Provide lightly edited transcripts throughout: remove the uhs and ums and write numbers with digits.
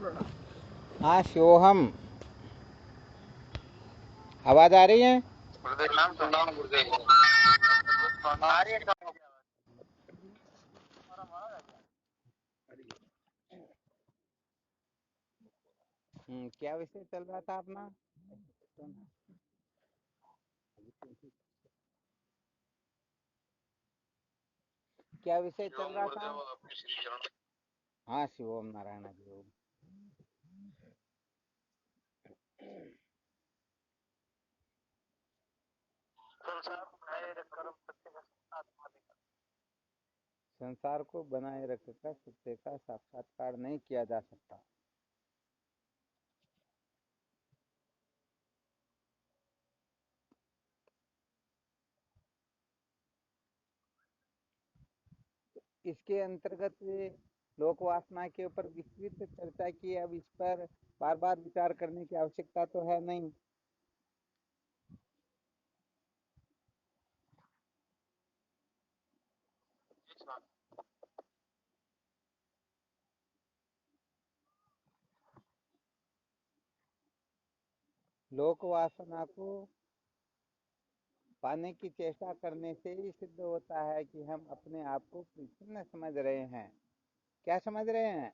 हाँ शिवोहम। आवाज आ रही है? क्या विषय चल रहा था अपना? क्या विषय चल रहा था? हाँ शिवोम नारायण हरि ओम। संसार को बनाए रखकर सत्य का साक्षात्कार नहीं किया जा सकता। इसके अंतर्गत लोक वासना के ऊपर विस्तृत चर्चा की। अब इस पर बार बार विचार करने की आवश्यकता तो है नहीं। लोक वासना को पाने की चेष्टा करने से ही सिद्ध होता है कि हम अपने आप को परिच्छिन्न समझ रहे हैं। क्या समझ रहे हैं?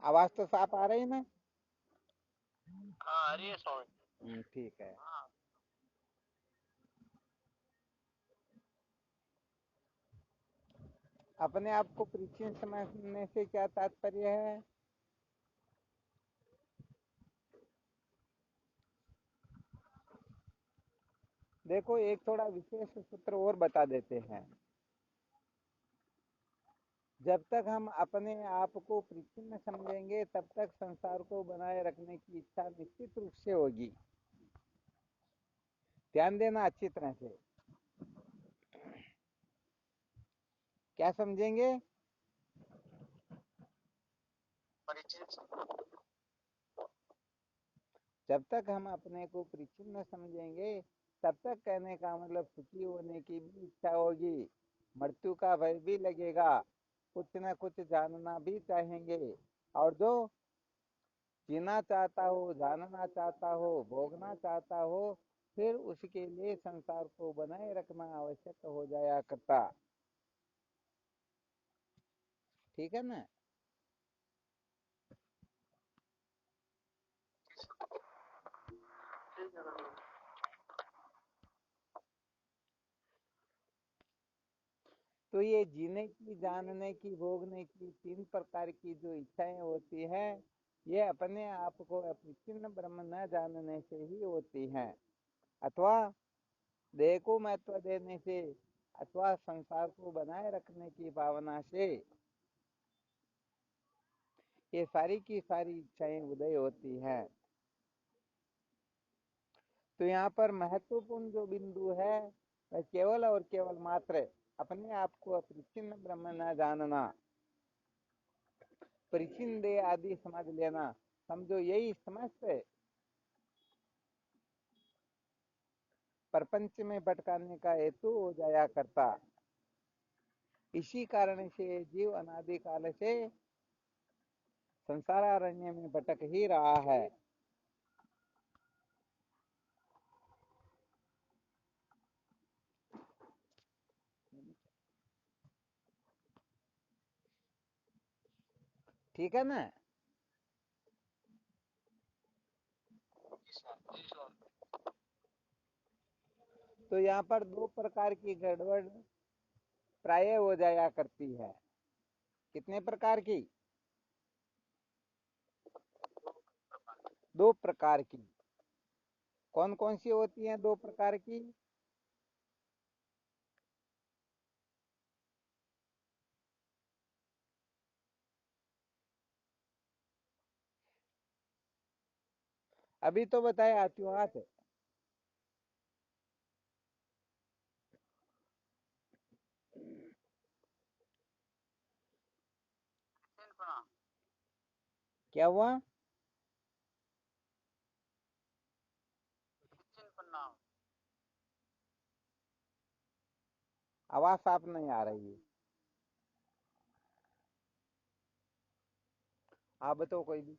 आवाज तो साफ आ रही ना? हाँ, अरे स्वामी। ठीक है। अपने आप को परिच्छिन्न समझने से क्या तात्पर्य है? देखो, एक थोड़ा विशेष सूत्र और बता देते हैं। जब तक हम अपने आप को परिच्छिन्न समझेंगे तब तक संसार को बनाए रखने की इच्छा निश्चित रूप से होगी। ध्यान देना अच्छी तरह से। क्या समझेंगे? जब तक हम अपने को परिच्छिन्न समझेंगे तब तक कहने का मतलब सुखी होने की भी इच्छा होगी, मृत्यु का भय भी लगेगा, कुछ न कुछ जानना भी चाहेंगे। और जो जीना चाहता हो, जानना चाहता हो, भोगना चाहता हो, फिर उसके लिए संसार को बनाए रखना आवश्यक हो जाया करता। ठीक है ना? तो ये जीने की, जानने की, भोगने की तीन प्रकार की जो इच्छाएं होती हैं, ये अपने आप को अपरिच्छिन्न ब्रह्म न जानने से ही होती हैं, अथवा देह को महत्व देने से, अथवा संसार को बनाए रखने की भावना से ये सारी की सारी इच्छाएं उदय होती हैं। तो यहाँ पर महत्वपूर्ण जो बिंदु है वह केवल और केवल मात्र अपने आप को अपरिच्छिन्न ब्रह्म न जानना, परिच्छिन्न देह आदि समझ लेना। समझो यही समस्त प्रपंच में भटकाने का हेतु हो जाया करता। इसी कारण से जीव अनादि काल से संसारारण्य में भटक ही रहा है। ठीक है ना? तो यहाँ पर दो प्रकार की गड़बड़ प्राय हो जाया करती है। कितने प्रकार की? दो प्रकार की। कौन कौन सी होती हैं दो प्रकार की? अभी तो बताए आती हाथ। क्या हुआ? आवाज साफ नहीं आ रही है। आप बताओ कोई भी।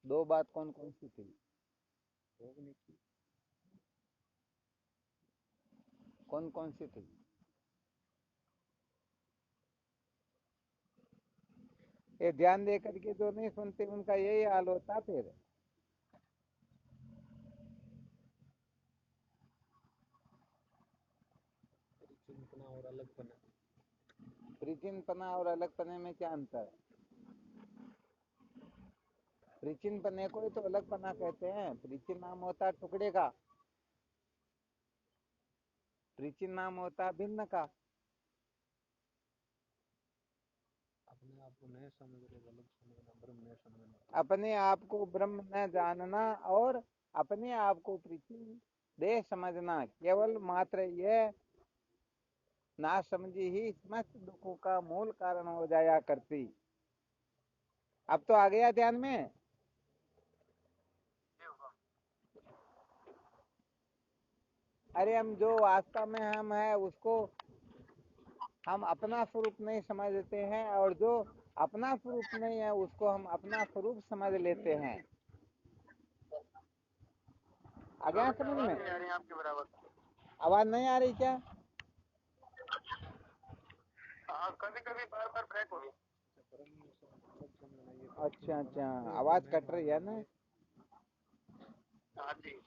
दो बात कौन कौन सी थी? कौन कौन सी थी? ये ध्यान दे करके जो नहीं सुनते उनका यही हाल होता फिर। परिचिनपना और अलगपने में क्या अंतर है? परिचिनपने को ही तो अलगपना कहते हैं। परिचिन नाम होता है टुकड़े का, परिचिन नाम होता है भिन्न का। अपने आप को ब्रह्म न जानना और अपने आप को परिचिन देह समझना, केवल मात्र यह ना समझी ही समस्त दुखों का मूल कारण हो जाया करती। अब तो आ गया ध्यान में। अरे हम जो वास्तव में हम है उसको हम अपना स्वरूप नहीं समझते हैं, और जो अपना स्वरूप नहीं है उसको हम अपना स्वरूप समझ लेते हैं। आ गया समझ में? आपके बराबर। आवाज नहीं आ रही क्या? हाँ, कभी कभी बार बार ब्रेक हो रही। अच्छा अच्छा, आवाज कट रही है ना। हाँ जी।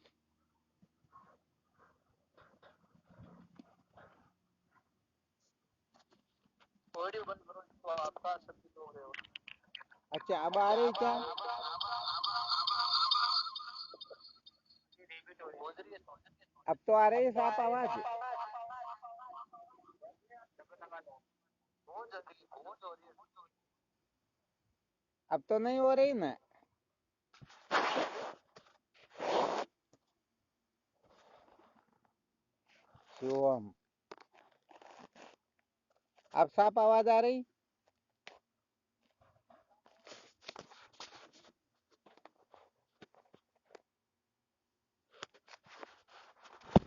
ऑडियो बंद करो तो आपका शब्द हो रहे हो। अच्छा अब आ रही क्या? अब तो आ रही है साफ आवाज। बहुत जल्दी बहुत हो रही है। अब तो नहीं हो रही ना। शिवम, अब साफ आवाज आ रही?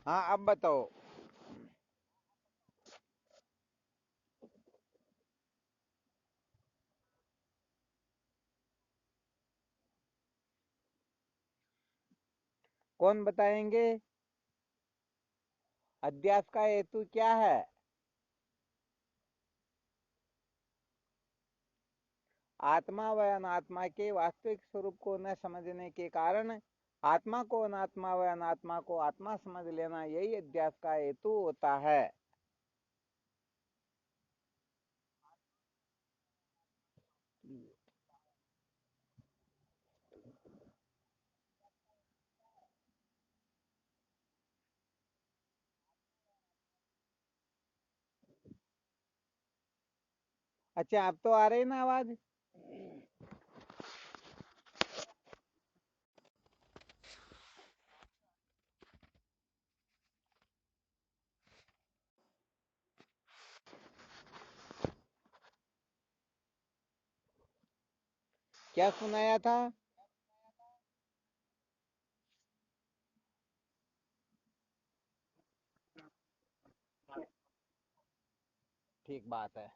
हाँ अब बताओ। कौन बताएंगे? अध्यास का हेतु क्या है? आत्मा व अनात्मा के वास्तविक स्वरूप को न समझने के कारण आत्मा को अनात्मा व अनात्मा को आत्मा समझ लेना, यही अध्यास का हेतु होता है। अच्छा अब तो आ रही ना आवाज? क्या सुनाया था? ठीक बात है।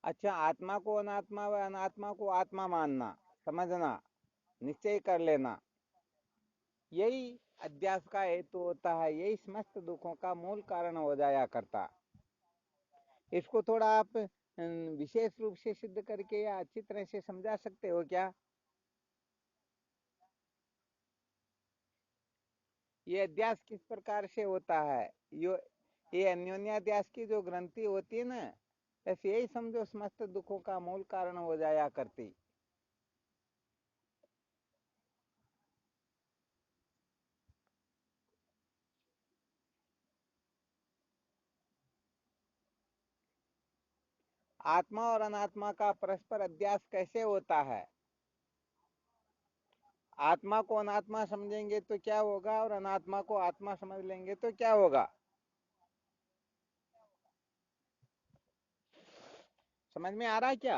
अच्छा, आत्मा को अनात्मा व अनात्मा को आत्मा मानना, समझना, निश्चय कर लेना, यही अध्यास का हेतु होता है। यही समस्त दुखों का मूल कारण हो जाया करता। इसको थोड़ा आप विशेष रूप से सिद्ध करके या अच्छी तरह से समझा सकते हो क्या? ये अध्यास किस प्रकार से होता है? ये अन्योन्याध्यास की जो ग्रंथि होती है ना, ऐसे यही समझो समस्त दुखों का मूल कारण हो जाया करती। आत्मा और अनात्मा का परस्पर अध्यास कैसे होता है? आत्मा को अनात्मा समझेंगे तो क्या होगा, और अनात्मा को आत्मा समझ लेंगे तो क्या होगा? समझ में आ रहा है क्या?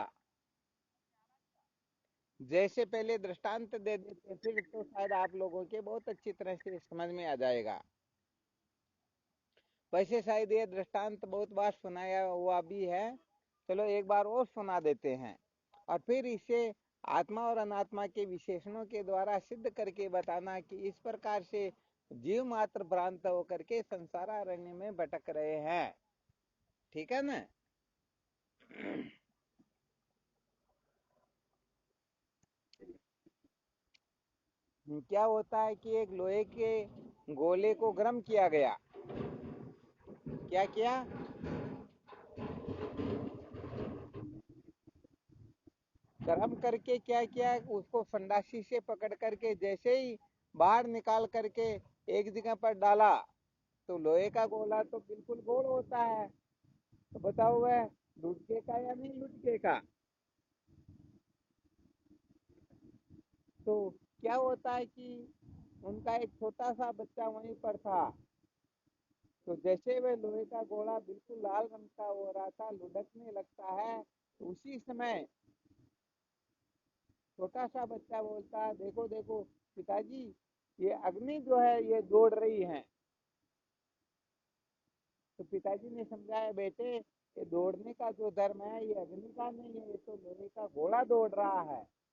जैसे पहले दृष्टांत दे देते फिर तो शायद आप लोगों के बहुत अच्छी तरह से समझ में आ जाएगा। वैसे शायद ये दृष्टांत बहुत बार सुनाया हुआ भी है, चलो एक बार और सुना देते हैं और फिर इसे आत्मा और अनात्मा के विशेषणों के द्वारा सिद्ध करके बताना कि इस प्रकार से जीव मात्र भ्रांत होकर के संसार अरण्य में भटक रहे हैं। ठीक है ना? क्या होता है कि एक लोहे के गोले को गर्म किया गया। क्या किया? गर्म करके क्या किया, उसको फंडासी से पकड़ करके जैसे ही बाहर निकाल करके एक जगह पर डाला तो लोहे का गोला तो बिल्कुल गोल होता है। तो बताओ वह लुटके का या नहीं लुटके का? तो क्या होता है कि उनका एक छोटा सा बच्चा वहीं पर था, तो जैसे वह लोहे का गोला बिल्कुल लाल रंग का हो रहा था, लुढ़कने लगता है, तो उसी समय छोटा सा बच्चा बोलता है, देखो देखो पिताजी, ये अग्नि जो है ये दौड़ रही है। तो पिताजी ने समझाया, बेटे ये दौड़ने का जो धर्म है ये अग्नि का नहीं है, ये तो लोहे का घोड़ा दौड़ रहा है।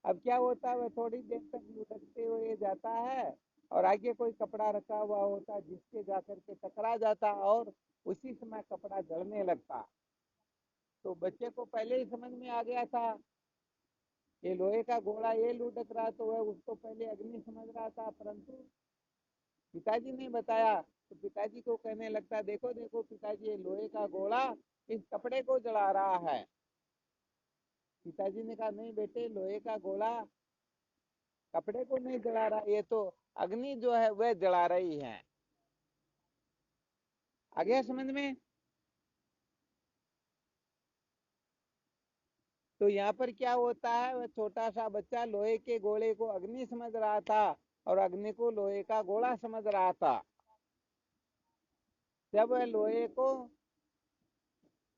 अब क्या होता है, वह थोड़ी देर तक लुढ़कते हुए जाता है और आगे कोई कपड़ा रखा हुआ होता है जिसके जाकर के टकरा जाता और उसी समय कपड़ा जलने लगता। तो बच्चे को पहले ही समझ में आ गया था ये लोहे का घोड़ा ये लुढ़क रहा, तो वह उसको पहले अग्नि समझ रहा था, परंतु पिताजी ने बताया तो पिताजी को कहने लगता, देखो देखो पिताजी, ये लोहे का घोड़ा इस कपड़े को जला रहा है। पिताजी ने कहा, नहीं बेटे, लोहे का घोड़ा कपड़े को नहीं जला रहा, ये तो अग्नि जो है वह जला रही है। आ गया समझ में? तो यहाँ पर क्या होता है, वह छोटा सा बच्चा लोहे के गोले को अग्नि समझ रहा था और अग्नि को लोहे का गोला समझ रहा था। जब वह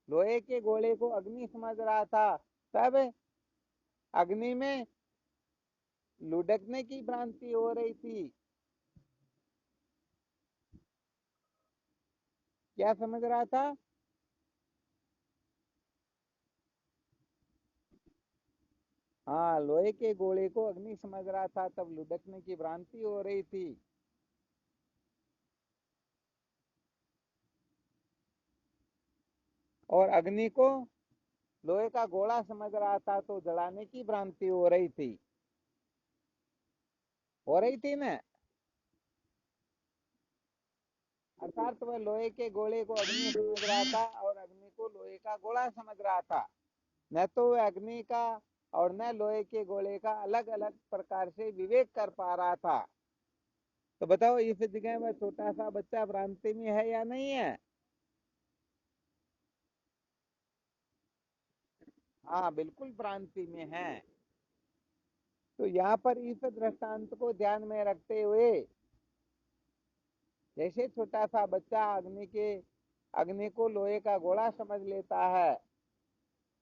लोहे के गोले को अग्नि समझ रहा था, तब अग्नि में लुढ़कने की भ्रांति हो रही थी। क्या समझ रहा था? हाँ, लोहे के गोले को अग्नि समझ रहा था, तब लुढ़कने की भ्रांति हो रही थी। और अग्नि को लोहे का गोला समझ रहा था, तो जलाने की भ्रांति हो रही थी ना। अर्थात वह लोहे के गोले को अग्नि समझ रहा था और अग्नि को लोहे का गोला समझ रहा था। न तो वह अग्नि का और न लोहे के गोले का अलग अलग प्रकार से विवेक कर पा रहा था। तो बताओ इस जगह में छोटा सा बच्चा भ्रांति में है या नहीं है? हाँ, बिल्कुल भ्रांति में है। तो यहाँ पर इस दृष्टांत को ध्यान में रखते हुए, जैसे छोटा सा बच्चा अग्नि को लोहे का गोला समझ लेता है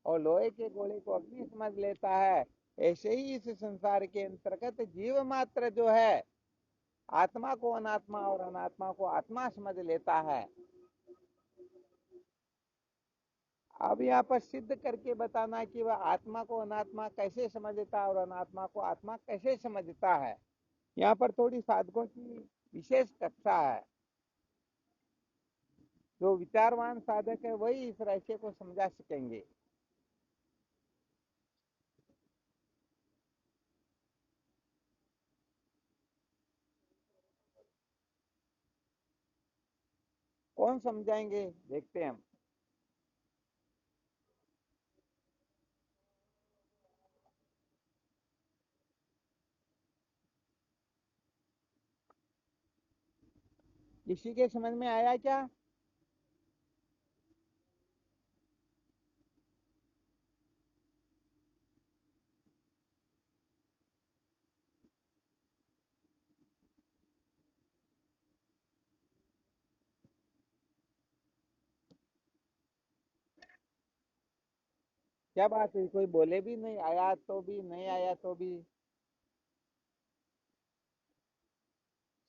और लोहे के गोले को अग्नि समझ लेता है, ऐसे ही इस संसार के अंतर्गत जीव मात्र जो है आत्मा को अनात्मा और अनात्मा को आत्मा समझ लेता है। अब यहाँ पर सिद्ध करके बताना कि वह आत्मा को अनात्मा कैसे समझता है और अनात्मा को आत्मा कैसे समझता है, यहाँ पर थोड़ी साधकों की विशेष कक्षा है। जो विचारवान साधक है वही इस रहस्य को समझा सकेंगे। कौन समझाएंगे, देखते हैं हम। किसी के समझ में आया क्या? क्या बात हुई, कोई बोले भी नहीं, आया तो भी नहीं आया तो भी?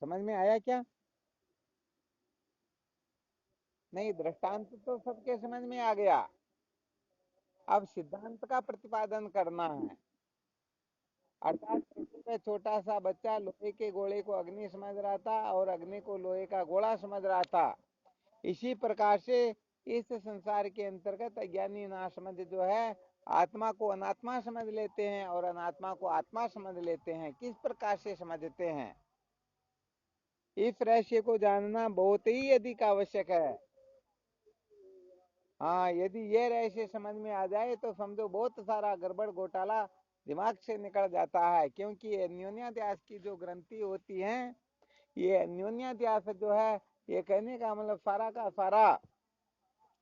समझ में आया क्या? नहीं, दृष्टांत तो सबके समझ में आ गया। अब सिद्धांत का प्रतिपादन करना है। अर्थात पृथ्वी में छोटा सा बच्चा लोहे के गोले को अग्नि समझ रहा था और अग्नि को लोहे का गोला समझ रहा था। इसी प्रकार से इस संसार के अंतर्गत अज्ञानी नासमझ जो है आत्मा को अनात्मा समझ लेते हैं और अनात्मा को आत्मा समझ लेते हैं। किस प्रकार से समझते हैं, इस रहस्य को जानना बहुत ही अधिक आवश्यक है। हाँ, यदि ये रहस्य समझ में आ जाए तो समझो बहुत सारा गड़बड़ घोटाला दिमाग से निकल जाता है। क्योंकि ये न्यून्याध्यास की जो ग्रंथि होती है, ये न्यून्याध्यास जो है, ये कहने का मतलब सारा का सारा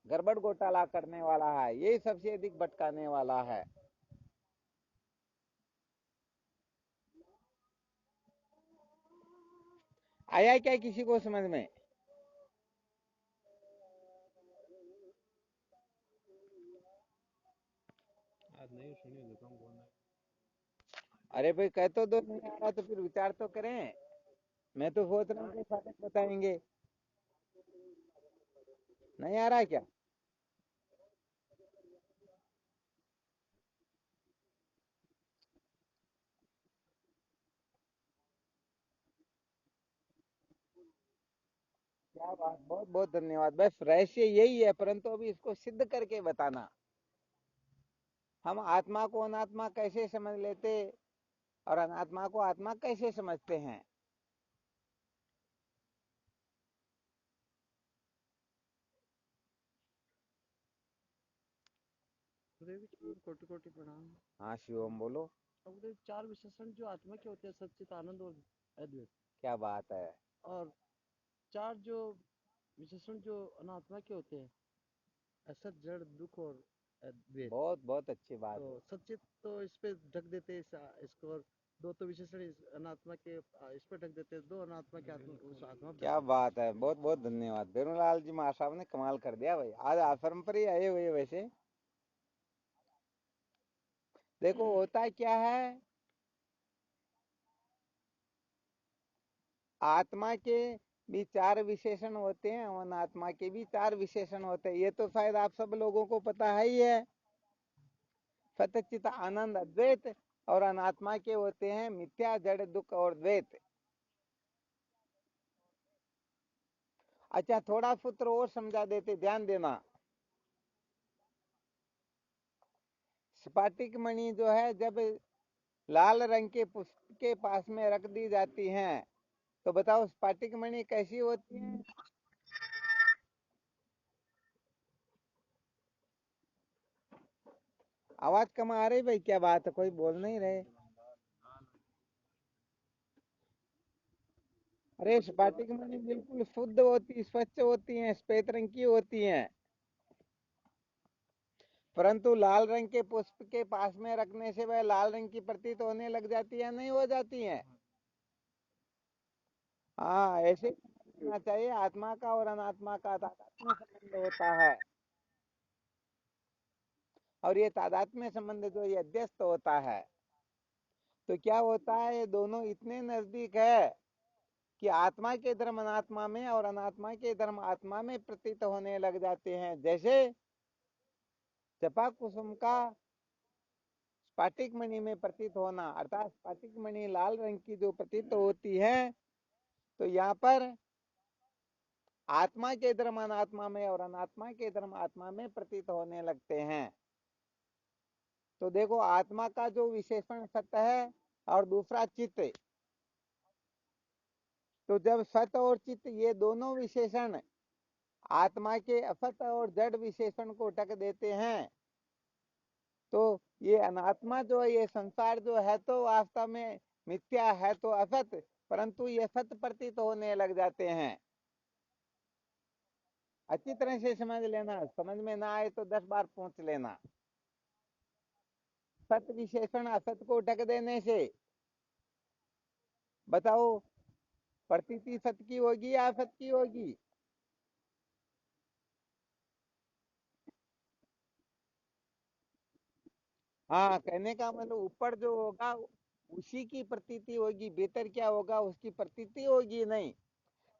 गड़बड़ घोटाला करने वाला है, ये सबसे अधिक भटकाने वाला है। आया क्या किसी को समझ में? आज नहीं सुनी देता हूँ बोलना। अरे भाई, कह तो दो, नहीं आ रहा तो फिर विचार तो करें। मैं तो सोच रहा हूँ कि सारे बताएंगे। नहीं आ रहा क्या? क्या बात, बहुत बहुत धन्यवाद। बस रहस्य यही है, परंतु अभी इसको सिद्ध करके बताना। हम आत्मा को अनात्मा कैसे समझ लेते और अनात्मा को आत्मा कैसे समझते हैं? गुरुदेव जी कोटि कोटि प्रणाम। हाँ शिवम, बोलो। अब गुरुदेव चार विशेषण जो आत्मा के होते हैं, सच्चित आनंद और अद्वैत, क्या बात है। और चार जो विशेषण जो अनात्मा के होते हैं, असत जड़ दुख और अद्वैत। बहुत बहुत अच्छी बात तो है। सच्चित तो इस पे ढक देते हैं इसको, और दो तो विशेषण अनात्मा के इस पे ढक देते हैं, दो अनात्मा के आत्मा उस आत्मा पे ढक क्या देते बात है, बहुत बहुत धन्यवाद। बेरूलाल जी महासाहब ने कमाल कर दिया भाई, आज आश्रम पर ही आए हुए। वैसे देखो होता क्या है, आत्मा के भी चार विशेषण होते हैं और अनात्मा के भी चार विशेषण होते हैं। ये तो शायद आप सब लोगों को पता है ही है। सतचित आनंद अद्वैत, और अनात्मा के होते हैं मिथ्या जड़ दुख और द्वैत। अच्छा, थोड़ा सूत्र और समझा देते, ध्यान देना। स्फटिक मणि जो है, जब लाल रंग के पुष्प के पास में रख दी जाती हैं, तो बताओ स्फटिक मणि कैसी होती है? आवाज कम आ रही भाई, क्या बात है, कोई बोल नहीं रहे? अरे स्फटिक मणि बिल्कुल शुद्ध होती, स्वच्छ होती हैं, श्वेत रंग की होती हैं। परंतु लाल रंग के पुष्प के पास में रखने से वह लाल रंग की प्रतीत होने लग जाती है, नहीं हो जाती है? हाँ, ऐसे ही समझना चाहिए। आत्मा का और अनात्मा का तादात्म्य संबंध होता है, और ये तादात्म्य संबंध जो ये अध्यस्त होता है, तो क्या होता है, ये दोनों इतने नजदीक है कि आत्मा के धर्म अनात्मा में और अनात्मा के धर्म आत्मा में प्रतीत होने लग जाते हैं। जैसे जपा कुसुम का स्फटिक मणि में प्रतीत होना, अर्थात स्फटिक मणि लाल रंग की जो प्रतीत होती है, तो यहाँ पर आत्मा के धर्म अनात्मा में और अनात्मा के धर्म आत्मा में प्रतीत होने लगते हैं। तो देखो, आत्मा का जो विशेषण सत्य है और दूसरा चित्त, तो जब सत और चित्त ये दोनों विशेषण आत्मा के असत और जड़ विशेषण को ढक देते हैं, तो ये अनात्मा जो है, ये संसार जो है तो वास्तव में मिथ्या है, तो असत, परंतु ये सत प्रतीत होने लग जाते हैं। अच्छी तरह से समझ लेना, समझ में ना आए तो 10 बार पूछ लेना। सत विशेषण असत को ढक देने से बताओ, प्रतीति सत की होगी या असत की होगी? हाँ, कहने का मतलब ऊपर जो होगा उसी की प्रतीति होगी, भीतर क्या होगा उसकी प्रतीति होगी नहीं।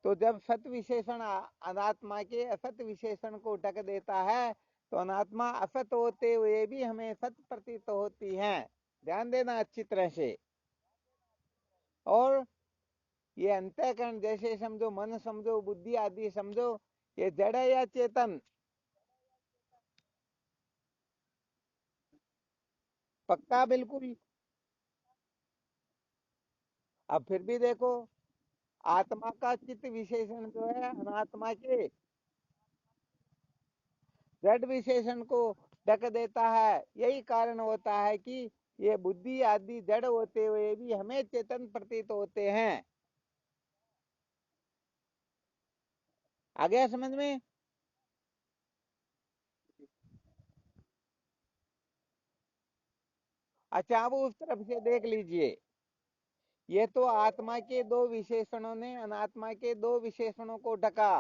तो जब सत विशेषण अनात्मा के असत विशेषण को ढक देता है तो अनात्मा असत होते हुए भी हमें सत प्रतीत होती है। ध्यान देना अच्छी तरह से। और ये अंतःकरण जैसे समझो, मन समझो, बुद्धि आदि समझो, ये जड़ है या चेतन? पक्का बिल्कुल। अब फिर भी देखो, आत्मा का चित्त विशेषण जो है अनात्मा के जड़ विशेषण को ढक देता है। यही कारण होता है कि ये बुद्धि आदि जड़ होते हुए भी हमें चेतन प्रतीत होते हैं। आ गया समझ में? अच्छा, अब उस तरफ से देख लीजिए। ये तो आत्मा के दो विशेषणों ने अनात्मा के दो विशेषणों को ढका।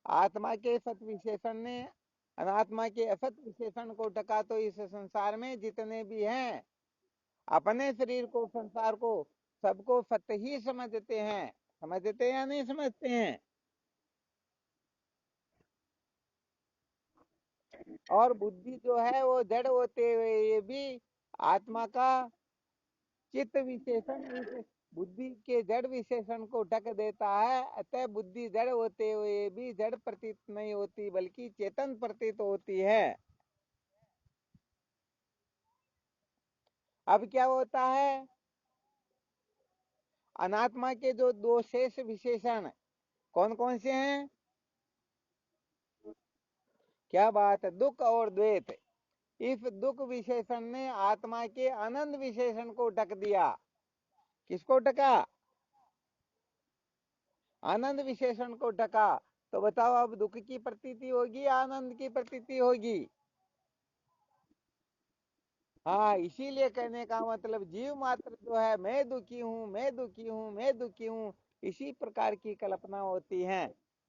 आत्मा के सत विशेषण ने अनात्मा के असत विशेषण को ढका। तो इस संसार में जितने भी हैं, अपने शरीर को, संसार को, सबको सत ही समझते हैं। समझते हैं या नहीं समझते हैं? और बुद्धि जो है वो जड़ होते हुए ये भी आत्मा का चित्त विशेषण बुद्धि के जड़ विशेषण को ढक देता है। अतः बुद्धि जड़ होते हुए भी जड़ प्रतीत नहीं होती बल्कि चेतन प्रतीत होती है। अब क्या होता है? अनात्मा के जो दो शेष विशेषण कौन कौन से हैं? क्या बात है, दुख और द्वैत। इस दुख विशेषण ने आत्मा के आनंद विशेषण को ढक दिया। किसको ढका? आनंद विशेषण को ढका। तो बताओ, अब दुख की प्रतीति होगी या आनंद की प्रतीति होगी? हाँ, इसीलिए कहने का मतलब जीव मात्र जो है मैं दुखी हूँ, मैं दुखी हूँ, मैं दुखी हूँ, इसी प्रकार की कल्पना होती है।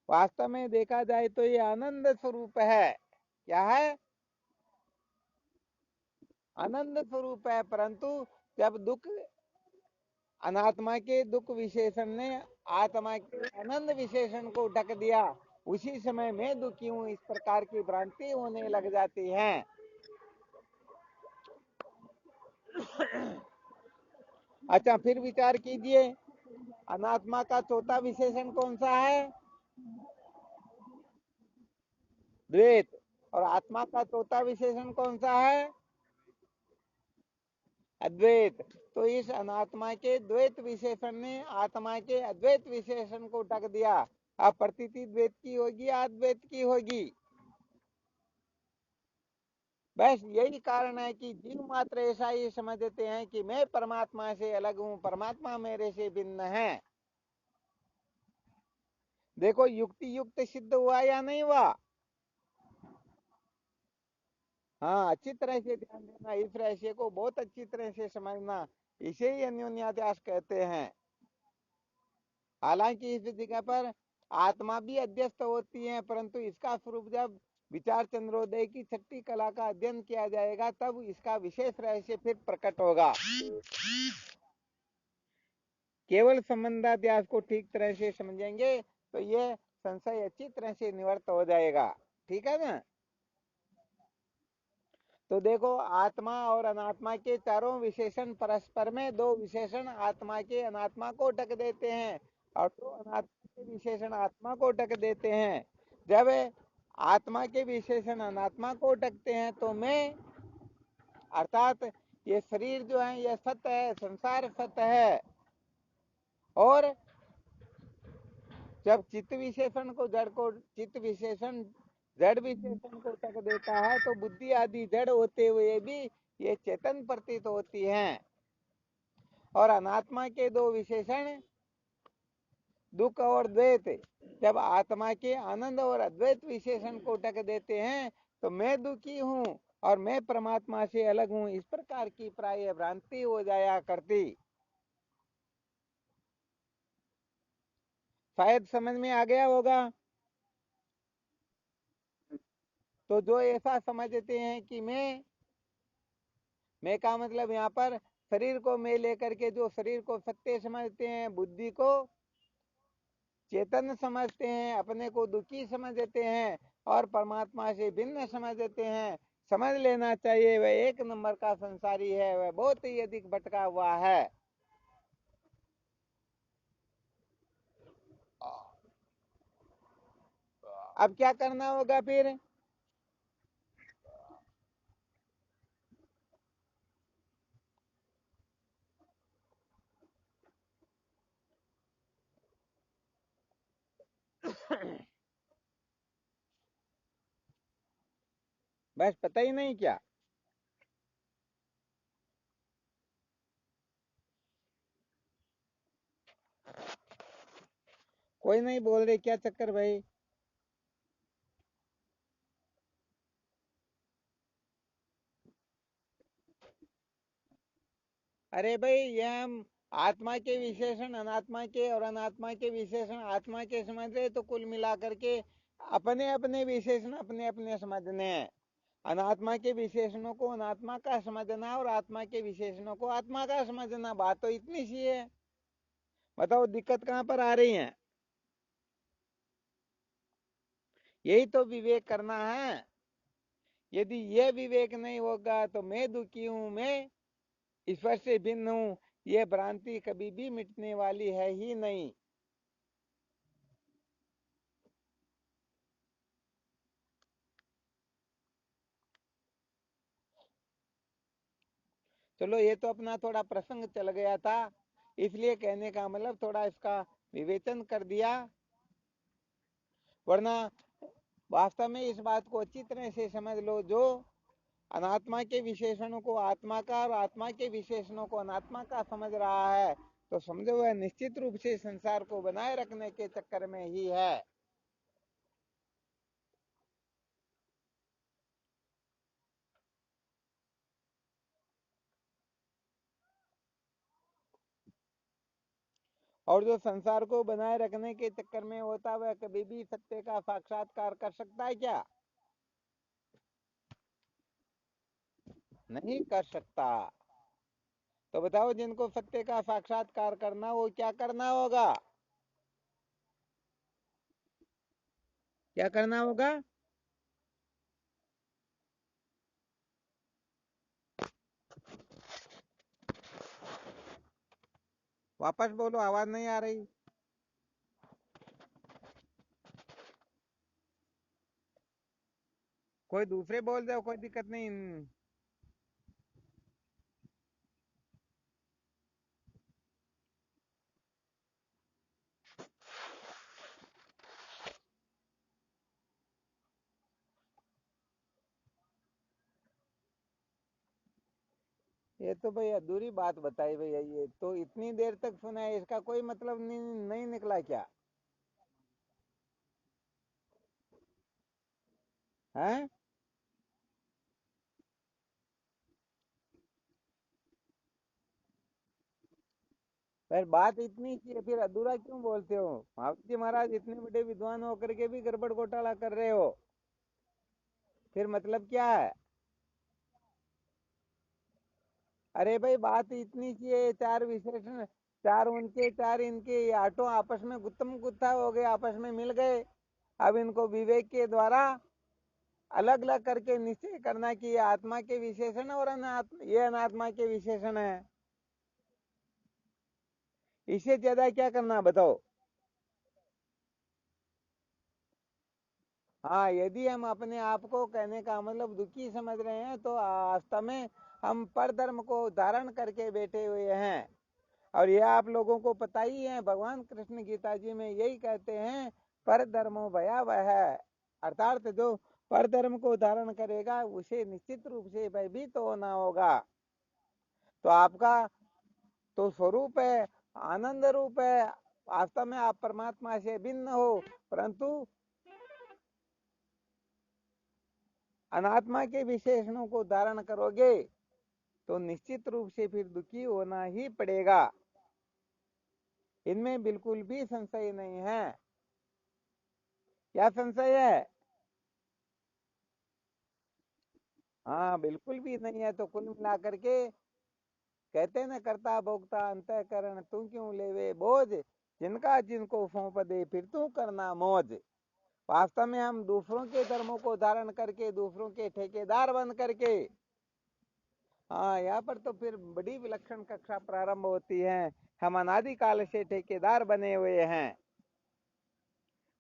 वास्तव में देखा जाए तो ये आनंद स्वरूप है। क्या है? आनंद स्वरूप है। परंतु जब दुख अनात्मा के दुख विशेषण ने आत्मा के आनंद विशेषण को ढक दिया, उसी समय मैं दुखी हूँ इस प्रकार की भ्रांति होने लग जाती है। अच्छा, फिर विचार कीजिए, अनात्मा का चौथा विशेषण कौन सा है? द्वैत। और आत्मा का चौथा विशेषण कौन सा है? अद्वैत। तो इस अनात्मा के द्वैत विशेषण ने आत्मा के अद्वैत विशेषण को ढक दिया। अब प्रतीति द्वैत की होगी या अद्वैत की होगी? बस यही कारण है कि जीव मात्र ऐसा ही समझते हैं कि मैं परमात्मा से अलग हूँ, परमात्मा मेरे से भिन्न है। देखो, युक्ति युक्त सिद्ध हुआ या नहीं हुआ? हाँ, अच्छी तरह से ध्यान देना, इस रहस्य को बहुत अच्छी तरह से समझना। इसे ही अन्योन्याध्यास कहते हैं। हालांकि इस जगह पर आत्मा भी अध्यस्त होती है, परंतु इसका स्वरूप जब विचार चंद्रोदय की छठी कला का अध्ययन किया जाएगा तब इसका विशेष रहस्य फिर प्रकट होगा। केवल संबंधाध्यास को ठीक तरह से समझेंगे तो ये संशय अच्छी तरह से निवृत्त हो जाएगा। ठीक है ना? तो देखो, आत्मा और अनात्मा के चारों विशेषण परस्पर में दो विशेषण आत्मा के अनात्मा को ढक देते हैं और दो अनात्मा के विशेषण आत्मा को ढक देते हैं। जब आत्मा के विशेषण अनात्मा को ढकते हैं तो मैं अर्थात ये शरीर जो है ये सत्य है, संसार सत्य है। और जब चित्त विशेषण को जड़ को चित्त विशेषण जड़ विशेषण को ढक देता है तो बुद्धि आदि जड़ होते हुए भी ये चेतन प्रतीत होती हैं। और अनात्मा के दो विशेषण दुख और द्वैत जब आत्मा के आनंद और अद्वैत विशेषण को ढक देते हैं तो मैं दुखी हूँ और मैं परमात्मा से अलग हूँ, इस प्रकार की प्राय भ्रांति हो जाया करती। शायद समझ में आ गया होगा। तो जो ऐसा समझते हैं कि मैं मैं का मतलब यहाँ पर शरीर को मैं लेकर के जो शरीर को सत्य समझते हैं, बुद्धि को चेतन समझते हैं, अपने को दुखी समझ देते हैं और परमात्मा से भिन्न समझ देते हैं। समझ लेना चाहिए वह एक नंबर का संसारी है, वह बहुत ही अधिक भटका हुआ है। अब क्या करना होगा फिर? बस पता ही नहीं क्या? कोई नहीं बोल रहे, क्या चक्कर भाई? अरे भाई, ये हम आत्मा के विशेषण अनात्मा के और अनात्मा के विशेषण आत्मा के समझ रहे, तो कुल मिलाकर के अपने अपने विशेषण अपने अपने समझने हैं। अनात्मा के विशेषणों को अनात्मा का समझना और आत्मा के विशेषणों को आत्मा का समझना, बात तो इतनी सी है। बताओ दिक्कत कहाँ पर आ रही है? यही तो विवेक करना है। यदि ये विवेक नहीं होगा तो मैं दुखी हूं, मैं ईश्वर से भिन्न हूं, ये भ्रांति कभी भी मिटने वाली है ही नहीं। चलो, ये तो अपना थोड़ा प्रसंग चल गया था, इसलिए कहने का मतलब थोड़ा इसका विवेचन कर दिया। वरना वास्तव में इस बात को अच्छी तरह से समझ लो, जो अनात्मा के विशेषणों को आत्मा का और आत्मा के विशेषणों को अनात्मा का समझ रहा है, तो समझो वह निश्चित रूप से संसार को बनाए रखने के चक्कर में ही है। और जो संसार को बनाए रखने के चक्कर में होता, वह कभी भी सत्य का साक्षात्कार कर सकता है क्या? नहीं कर सकता। तो बताओ, जिनको सत्य का साक्षात्कार करना हो, क्या करना होगा? क्या करना होगा? वापस बोलो, आवाज नहीं आ रही। कोई दूसरे बोल दो, कोई दिक्कत नहीं। ये तो भाई अधूरी बात बताई भैया, ये तो इतनी देर तक सुना है, इसका कोई मतलब नहीं निकला क्या? है? फिर बात इतनी की है, फिर अधूरा क्यों बोलते हो? महावीर जी महाराज इतने बड़े विद्वान होकर के भी गड़बड़ घोटाला कर रहे हो, फिर मतलब क्या है? अरे भाई, बात इतनी सी है, चार विशेषण, चार उनके चार इनके, ये आठों आपस में गुत्तम गुत्था हो गए, आपस में मिल गए। अब इनको विवेक के द्वारा अलग अलग करके निश्चय करना कि ये आत्मा के विशेषण और ये अनात्मा के विशेषण है। इससे ज्यादा क्या करना बताओ? हाँ, यदि हम अपने आप को कहने का मतलब दुखी समझ रहे हैं, तो वास्तव में हम पर धर्म को धारण करके बैठे हुए हैं। और यह आप लोगों को पता ही है, भगवान कृष्ण गीता जी में यही कहते हैं, पर धर्मो भयावह है। अर्थात जो पर धर्म को धारण करेगा, उसे निश्चित रूप से भयभीत तो होना होगा। तो आपका तो स्वरूप है, आनंद रूप है, वास्तव में आप परमात्मा से भिन्न हो, परंतु अनात्मा के विशेषणों को धारण करोगे तो निश्चित रूप से फिर दुखी होना ही पड़ेगा। इनमें बिल्कुल भी संशय नहीं है। क्या संशय है? हाँ बिल्कुल भी नहीं है। तो कुल मिला करके कहते न करता भोगता अंतःकरण तू क्यों लेवे बोझ, जिनका जिनको सौंप दे फिर तू करना मौज। वास्तव में हम दूसरों के धर्मों को धारण करके दूसरों के ठेकेदार बन करके, हाँ यहाँ पर तो फिर बड़ी विलक्षण कक्षा प्रारंभ होती है। हम अनादिकाल से ठेकेदार बने हुए हैं,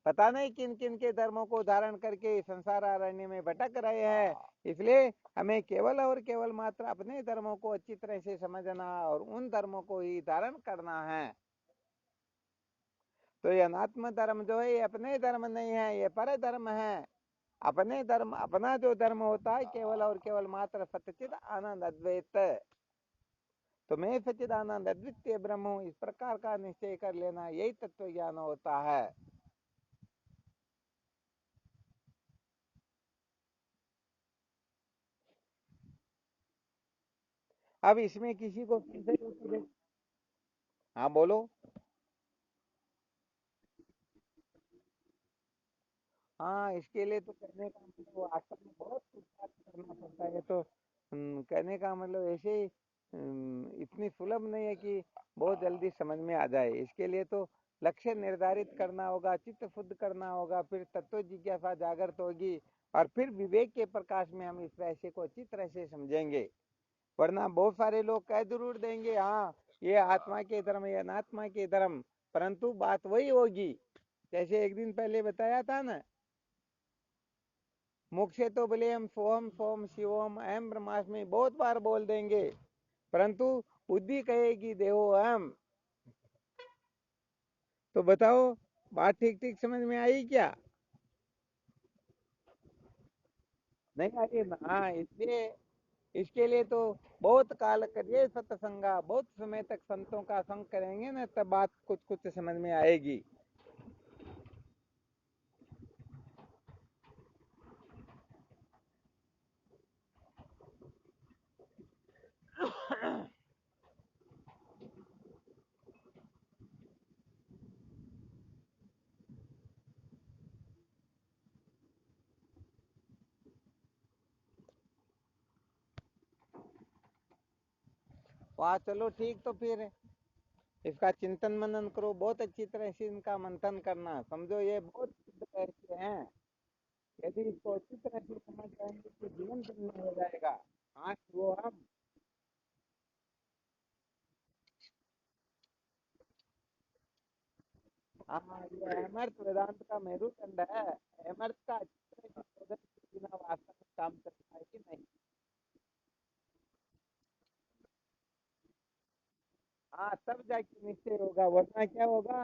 पता नहीं किन किन के धर्मों को धारण करके संसार अरण्य में भटक रहे हैं। इसलिए हमें केवल और केवल मात्र अपने धर्मों को अच्छी तरह से समझना और उन धर्मों को ही धारण करना है। तो ये अनात्म धर्म जो है ये अपने धर्म नहीं है, ये पर धर्म है। अपने धर्म, अपना जो धर्म होता है केवल और केवल मात्र सच्चिद आनंद अद्वैत। तो मैं सच्चिदानंद अद्वितीय ब्रह्म हूँ, इस प्रकार का निश्चय कर लेना, यही तत्व ज्ञान होता है। अब इसमें किसी को हाँ बोलो। हाँ इसके लिए तो कहने का मतलब वास्तव में बहुत पुरुषार्थ करना पड़ता है। तो कहने का मतलब ऐसे ही इतनी सुलभ नहीं है कि बहुत जल्दी समझ में आ जाए। इसके लिए तो लक्ष्य निर्धारित करना होगा, चित्त शुद्ध करना होगा, फिर तत्व जिज्ञासा जागृत होगी और फिर विवेक के प्रकाश में हम इस रहस्य को अच्छी तरह से समझेंगे। वरना बहुत सारे लोग कह जरूर देंगे हाँ ये आत्मा के धर्म, ये अनात्मा के धर्म, परंतु बात वही होगी जैसे एक दिन पहले बताया था ना, मुख से तो बोले हम सोहम सोम शिवम अहम ब्रह्मास्मि बहुत बार बोल देंगे, परंतु बुद्धि कहेगी देहो अहम। तो बताओ बात ठीक ठीक समझ में आई क्या? नहीं आई ना। हाँ इसलिए इसके लिए तो बहुत काल करिए सत्संगा, बहुत समय तक संतों का संग करेंगे ना, तब बात कुछ कुछ समझ में आएगी। वाह चलो ठीक, तो फिर इसका चिंतन मनन करो, बहुत अच्छी तरह से इनका मंथन करना। समझो ये बहुत सिद्ध रहस्य हैं, यदि इसको अच्छी तरह से समझ जाएंगे तो जीवन धन्य हो जाएगा। आज वो हम, हाँ ये अमर्थ वेदांत का मेरुदंड है। अमर्थ का अच्छी तरह से शोधन के बिना वास्तव में काम करता है कि नहीं? हाँ तब जाके निश्चय होगा, वरना क्या होगा,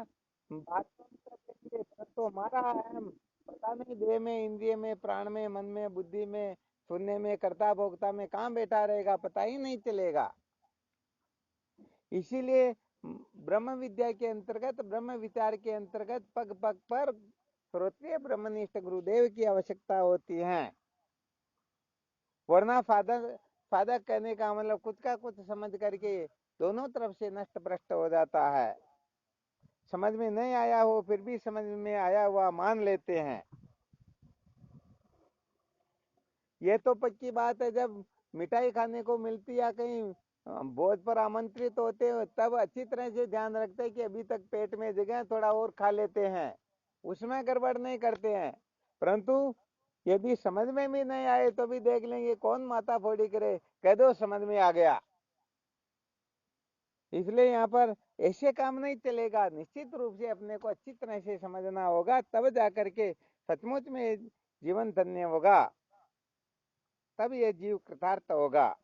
बात तो हम कर लेंगे परंतु हमारा अहम पता नहीं देह में, इंद्रिय में, प्राण में, मन में, बुद्धि में, सुनने में, कर्ता भोक्ता में कहाँ बैठा रहेगा पता ही नहीं चलेगा। इसीलिए ब्रह्म विद्या के अंतर्गत, ब्रह्म विचार के अंतर्गत पग पग पर श्रोत्रिय ब्रह्मनिष्ठ गुरुदेव की आवश्यकता होती है। वरना साधक, साधक कहने का मतलब कुछ का कुछ समझ करके दोनों तरफ से नष्ट भ्रष्ट हो जाता है। समझ में नहीं आया हो फिर भी समझ में आया हुआ मान लेते हैं। ये तो पक्की बात है, जब मिठाई खाने को मिलती या कहीं भोज पर आमंत्रित होते हो तब अच्छी तरह से ध्यान रखते हैं कि अभी तक पेट में जगह है, थोड़ा और खा लेते हैं, उसमें गड़बड़ नहीं करते हैं। परंतु यदि समझ में भी नहीं आए तो भी देख लेंगे, कौन माथा फोड़ी करे, कह दो समझ में आ गया। इसलिए यहाँ पर ऐसे काम नहीं चलेगा, निश्चित रूप से अपने को अच्छी तरह से समझना होगा, तब जाकर के सचमुच में जीवन धन्य होगा, तब ये जीव कृतार्थ होगा।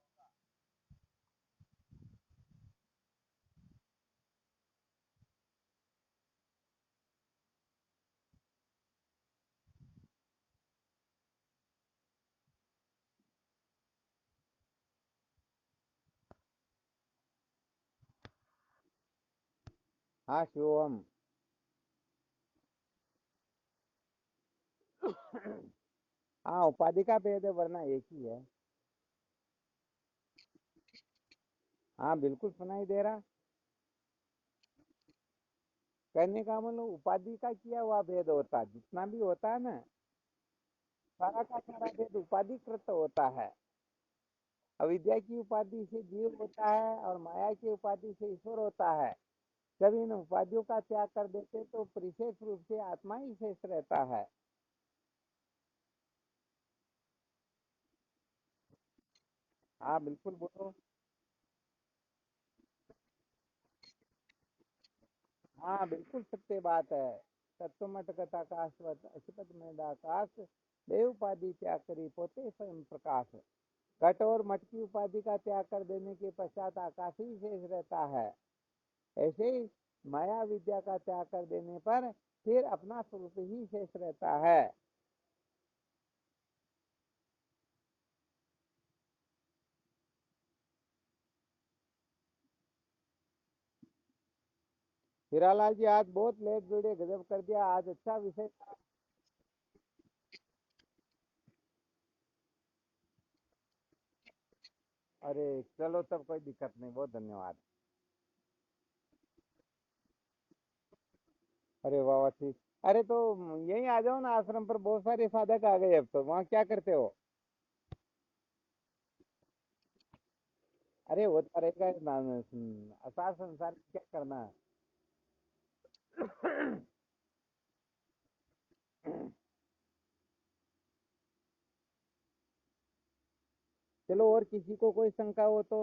हाँ शिवम। हाँ उपाधि का भेद है वरना एक ही है। हाँ बिल्कुल सुनाई दे रहा। कहने का मतलब उपाधि का किया हुआ भेद होता है, जितना भी होता है ना, सारा का सारा भेद उपाधिकृत होता है। अविद्या की उपाधि से जीव होता है और माया की उपाधि से ईश्वर होता है। जब इन उपाधियों का त्याग कर देते तो परिशेष रूप से आत्मा ही शेष रहता है। हाँ बिल्कुल बोलो। हाँ बिल्कुल सत्य बात है। तत्वमत कथाकाशवत असिपत में आकाश देव उपाधि त्याग करी पोते स्वयं प्रकाश। घट और मठ की उपाधि का त्याग कर देने के पश्चात आकाश ही शेष रहता है। ऐसे ही माया विद्या का त्याग कर देने पर फिर अपना स्वरूप ही शेष रहता है। हीरालाल जी आज बहुत लेट जुड़े, गजब कर दिया आज, अच्छा विषय था। अरे चलो तब कोई दिक्कत नहीं, बहुत धन्यवाद। अरे वाह वाह ठीक। अरे तो यहीं आ जाओ ना, आश्रम पर बहुत सारे साधक आ गए, अब तो वहाँ क्या करते हो? अरे होता रहेगा असार संसार में क्या करना है। चलो और किसी को कोई शंका हो तो